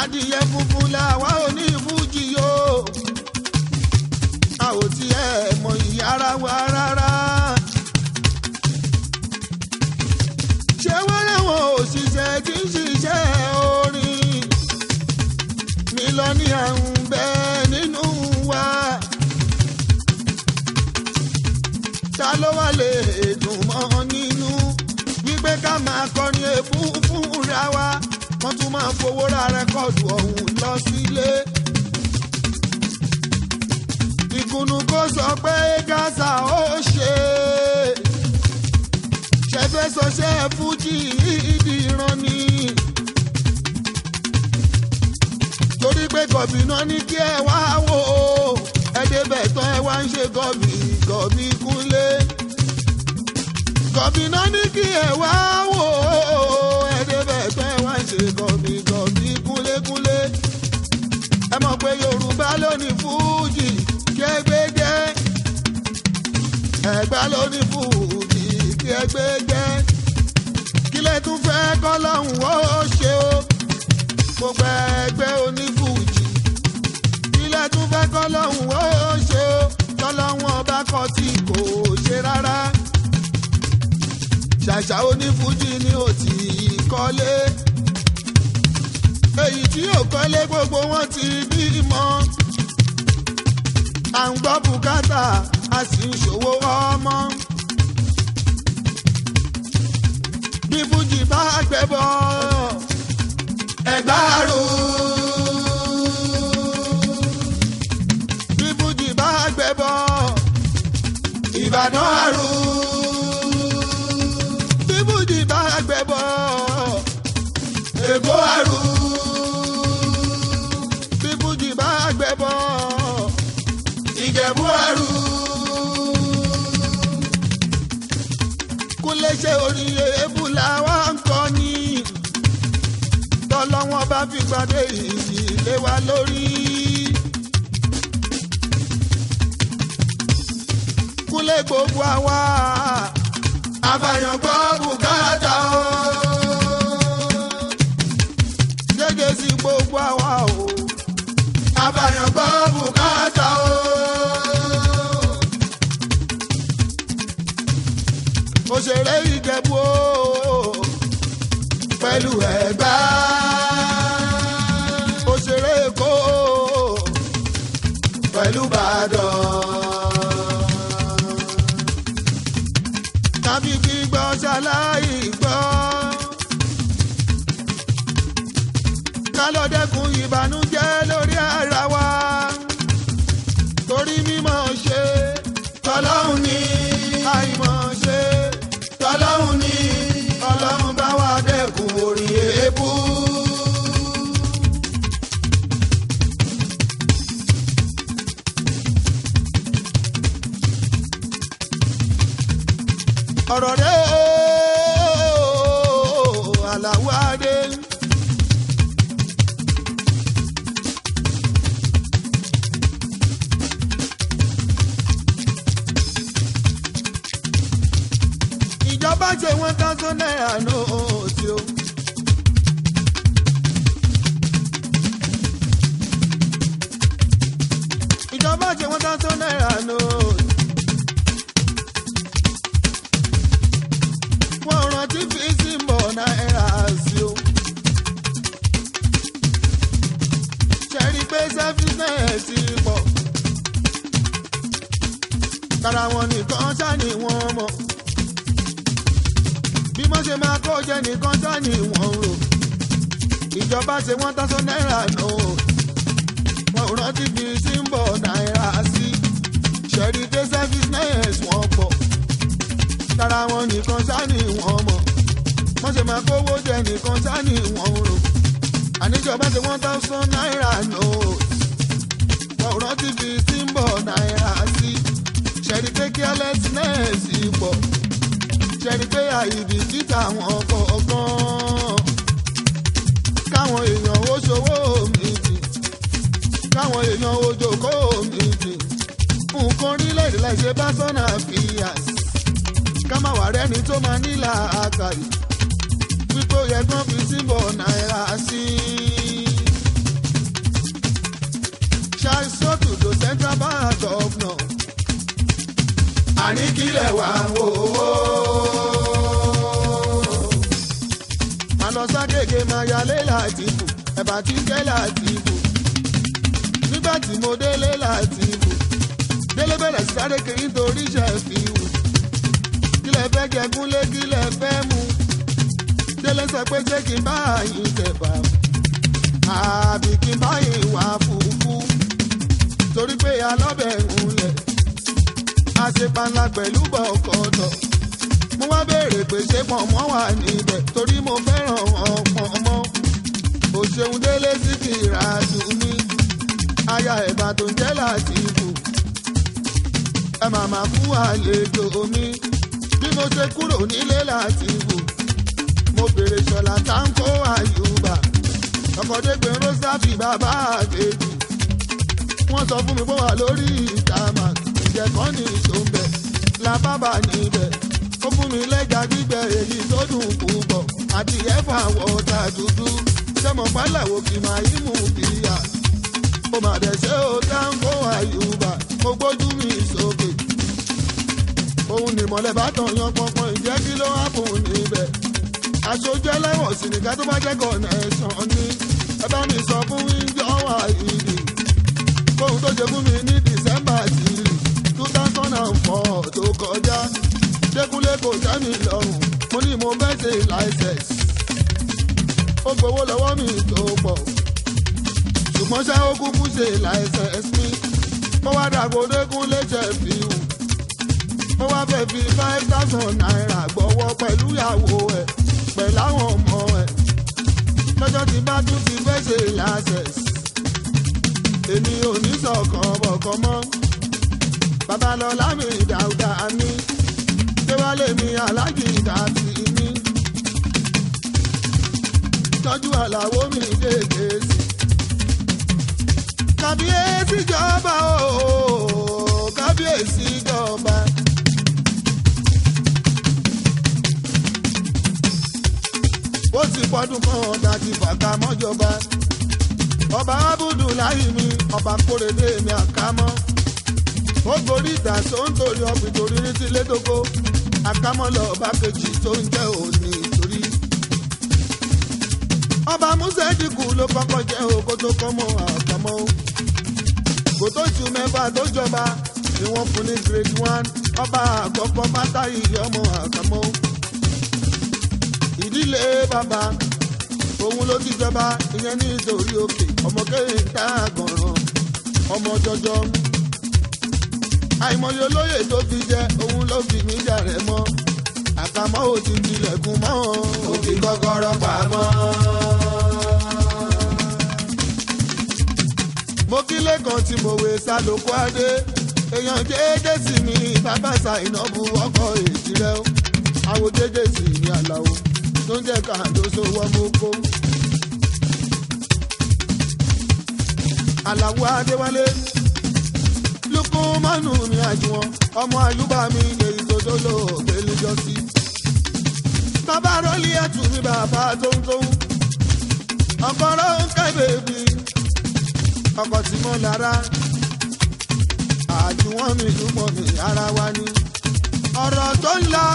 adìyẹ funfun làwa ò ní fújì o. a ò tiẹ̀ mọ ìyá ara wa rárá. ṣé wọ́n rẹ̀wọ̀n òṣìṣẹ́ tí fowó ra rẹ́kọ̀dù ọ̀hún lọ sílé. ìkùnnù kò sọ pé Gaza ó ṣe ṣẹfẹ́ sọṣẹ́ fújì ìdí ìran ni. torí pé gọ̀bì náà ní kí ẹ wá wò ó ẹ̀ẹ́dẹ́bẹ̀ tán ẹ wá ń ṣe gọ̀bì Kúnlé. gọ̀bì náà ní kí ẹ wá wò ó ẹ̀ẹ́dẹ́bẹ̀ tán ẹ wá ń ṣe gọ̀bì Kúnlé. ẹ mọ̀ pé Yorùbá ló ní fújì kí ẹgbẹ́ jẹ́ Ẹ̀gbá ló ní fújì kí ẹgbẹ́ jẹ́ kí lẹ tún fẹ́ kọ́ lọ́hùn ó ṣe o gbogbo ẹgbẹ́ onífújì kí lẹ tún fẹ́ kọ́ lọ́hùn ó ṣe o tọ́lọ́hùn ọba kọ́ tí kò ṣe rárá ṣàṣà onífújì ni ó ti kọ́lé èyí tí yóò kọ́lé gbogbo wọn ti bímọ à ń gbọ́ bùkátà a sì ń ṣòwò ọmọ. bí fújì bá gbẹ bọ́ Ẹ̀gbá rú. bí fújì bá gbẹ bọ́ Ìbàdàn rú. bí fújì bá gbẹ bọ́ Èkó rú. bí fújì bá gbẹ bọ́ Ìjẹ̀bú rú. Kúnlé ṣe orin èébú làwa ń kọ ni tọ́lọ́wọ́n bá fi gbadé ìdílé wa lórí. Kúnlé gbogbo àwa àfàyàn gbọ́ bùkátà o gẹ́gẹ́ sí gbogbo àwa o àfàyàn gbọ́ bùkátà o. òṣèré Ìjẹ̀bú o pẹ̀lú Ẹ̀gbá òṣèré Èkó pẹ̀lú Ìbàdàn tàbí gbígbọ́ ṣaláì gbọ́ ká lọ dẹ́kun ìbànújẹ́ lórí ara wa torí mímọ̀ ṣe tọ́lọ́hun ní àìmọ̀ ṣe tọ́lọ́hun ní Ọlọ́run bá wa dẹ́kun orin èébú. ọ̀rọ̀ rẹ̀ ooo Àlàó Adé. ìjọba ṣe 1,000 naira nóòtì o. ìjọba ṣe 1,000 naira nóòtì. wọ́n rántí fi símbọ̀ náírà sí o. ṣẹ́rí pé sẹ́fíṣẹ́ẹ̀sì pọ̀. tara wọn nìkan ṣá ni wọ́n mọ̀. bí wọ́n ṣe máa kó jẹ́ nìkan ṣá ni wọ́n rò. ìjọba ṣe 1,000 naira nóòtì. wọ́n rántí fi símbọ̀ náírà sí. ṣẹ́rí pé sẹ́fíṣẹ́ẹ̀sì wọ́n pọ̀. tara wọn nìkan sáni wọn mọ̀ wọ́n ṣe máa kówó jẹ nìkan sáni wọn rò àníjọba ṣe 1,000 naira note wọ́n rántí fi símbọ̀ náírà sí ṣẹ̀rí pé carelessness pọ̀ ṣẹ̀rí pé àìbì títà wọn kọ̀ọ̀kan káwọn èèyàn ó ṣòwò méjì káwọn èèyàn ó jókòó méjì nǹkan orílẹ̀-èdè láì ṣe bá sọ́nà fìyàs ká má wà rẹ́ni tó máa nílà àkàrí wípé ó yẹ kán fi símbọ̀ náírà sí. ṣàìsọ́tù tó central bank governor àníkílẹ̀ wà wò ó. má lọ ságègé máa yálé láti bù ẹ̀bà tí jẹ́ láti bù nígbà tí mo délé láti bù délé bẹ̀rẹ̀ sáré kiri nítorí ṣẹ́ẹ̀fì wù kílẹ̀ fẹ́ jẹ Kúnlé kílẹ̀ fẹ́ mu délé sọ pé ṣé kí n bá yín tẹ̀bà ṣe panla pẹ̀lú bọ̀kọ̀tọ̀. Mo wá béèrè pé ṣé pọ̀nmọ́ wà níbẹ̀ torí mo fẹ́ràn pọ̀nmọ́. Òṣèun délé sí kìrà dùn mí. Aya ẹ̀bà tó ń jẹ́ Látìfù. Ẹ màmá fún àlejò mi. Bí mo ṣe kúrò nílé Látìfù. Mo béèrè Ṣọlá Táńkó Àyùbá. Ọkọ̀dégbè Rósáfì bàbá àbèjì. Wọ́n sọ fún mi pé wà lórí ìtàmà. Ìjẹ̀kọ́ ní ìṣòǹbẹ̀. Làbábà níbẹ̀. Ó fún mi lẹ́jà gbígbẹ èyí tó dùn púpọ̀. Àti ẹ̀fà wọ̀ọ̀tà dúdú. Sẹ́mọ̀ pálẹ̀wò kì máa yí mú bíyà. Mo mà dẹ̀ ṣe ó Táńkó Àyùbá. Mo gbójú mi sókè. Òun ni mọ̀lẹ́ bá tàn yan pọnpọn ìjẹ́ kí ló wá fún níbẹ̀. Aṣojú ẹlẹ́wọ̀n sì nìkan tó bá jẹ́ connection ní. Ẹ bá mi sọ fún wíńjọ́ wà ìdí. Fóun tó ṣe fún mi ní December 2004 tó kọjá. Ṣékúnlé kò tẹ́ mi lọ́rùn. Mo ní mo fẹ́ ṣe license. Ó gbowó lọ́wọ́ mi tó pọ̀. Ṣùgbọ́n ṣé ó kúkú ṣe license mi. Ó wá dàgbò Dékúnlé Ṣẹ̀fíù. Ó wá fẹ́ fi 5,000 naira gbọ́wọ́ pẹ̀lú ìyàwó ẹ̀ pẹ̀lú àwọn ọmọ ẹ̀. Lọ́jọ́ tí bá tún ti fẹ́ ṣe license. Èmi ò ní sọ̀kan bọ̀kan mọ́. Babalọ́lá mi Dáúdà mi. Déwálé mi Aláàjì Dàtí mi. Tọ́jú Àlàó mi dédé sí. Kábíyèsí jọba ooo, kábíyèsí jọba. Ó ti pọ́dún kan dàtí fàkà mọ́jọba. Ọba Abudulayi mi, ọba Kórèdé mi Àkámọ́. Ó gorí ìdásó ń torí ọ̀gbìn torí ní sílé tókó. Àkámọ́ lọ ọba kejì tó ń jẹ́ òní torí. Ọba Músẹ́dìkù ló kọ́kọ́ jẹ́ oko tó kọ́ mọ́ Àkámọ́. Kò tó ju mẹ́fà tó jọba ni wọ́n fún ní grade 1. Ọba àkọ́kọ́ Fátáyì ọmọ Àkámọ́. Ìdílé bàbá òun ló ti jọba ìyẹn ní ìdòrí òkè. Ọmọ kéńtà àgọ̀ràn ọmọ jọjọ. Àìmọye olóyè tó fi jẹ òun ló fi mí jà rẹ̀ mọ́. Àkámọ́ ò ti tilẹ̀kùn mọ́. Ó fi kọ́kọ́rọ́ pamọ́. Mo kí lẹ́kàn tí mo wé sálòkó adé. Èèyàn jẹ́jẹ́ sí mi bàbá Ṣàìnàbù ọkọ̀ èjì rẹ̀ o. Àwo jẹ́jẹ́ sí mi Àlàó tó ń jẹ́ kàndóso wọ́n mú kó. Àlàó Adéwálé Lúkúmánù ní àjùwọ̀n ọmọ Àyùbá mi èyí tó dólò ògbélújọ́ sí. Bàbá rọ́lì ẹ̀tù mi bàbá tóńtóń. Ọkọ̀rọ̀ ń kẹ́ bèbí. Ọkọ̀ tí mo lára. Àjùwọ̀n mi lúmọ̀ mi ara wa ni. Ọ̀rọ̀ tó ń lọ.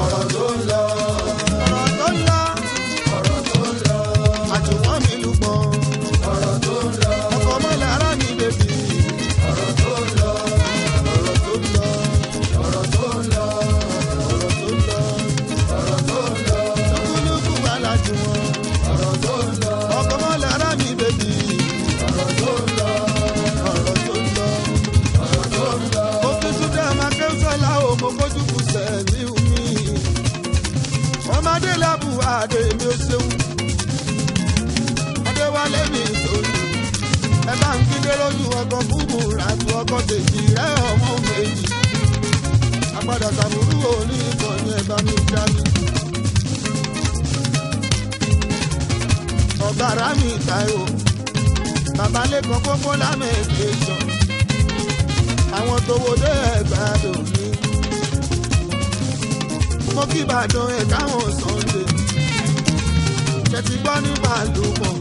Ọ̀rọ̀ tó ń lọ. Ọ̀rọ̀ tó ń lọ. Ọ̀rọ̀ tó ń lọ. Àjùwọ̀n mi lúmọ̀. Ọ̀rọ̀ tó ń lọ. Ọkọ̀ mọ́ lára mi bèbí. Ọ̀rọ̀ tó ń lọ. Ọ̀rọ̀ tó ń lọ. Ọ̀rọ̀ tó ń lọ. Ọ̀rọ̀ tó ń lọ. Ọ̀rọ̀ tó ń lọ. Lúkúlúkú wà lájùwọ̀n. Ọ̀rọ̀ tó ń lọ. Ọkọ̀ mọ́ lára mi bèbí. Ọ̀rọ̀ tó ń lọ. Ọ̀rọ̀ tó ń lọ. Ọ̀rọ̀ tó ń lọ. Òfin Súdà máa kẹ́ sọ́lá o, mo kójú kù sẹ́ẹ̀lì mi. Ọmọdé lábù àdé mi ò ṣeun. Adéwálé mi sòlù. Ẹ bá ń kíndé lójú ọkọ̀ búbù ràtú ọkọ̀ tèjì rẹ̀ ọmọ méjì. Àpàdà sàmúrú òní ìkànnì ẹ̀ bá mi já mi. Ọ̀gbàrá mi Táíwò. Bàbá lẹ́kọ̀ọ́ pópó lámẹ́ẹ̀kẹ́sàn. Àwọn tó wo dé ẹ̀gbádùn mi. Mo kí Ìbàdàn ẹ̀ káwọn Sunday. Ṣé ti gbọ́ ní Bàlùmọ̀?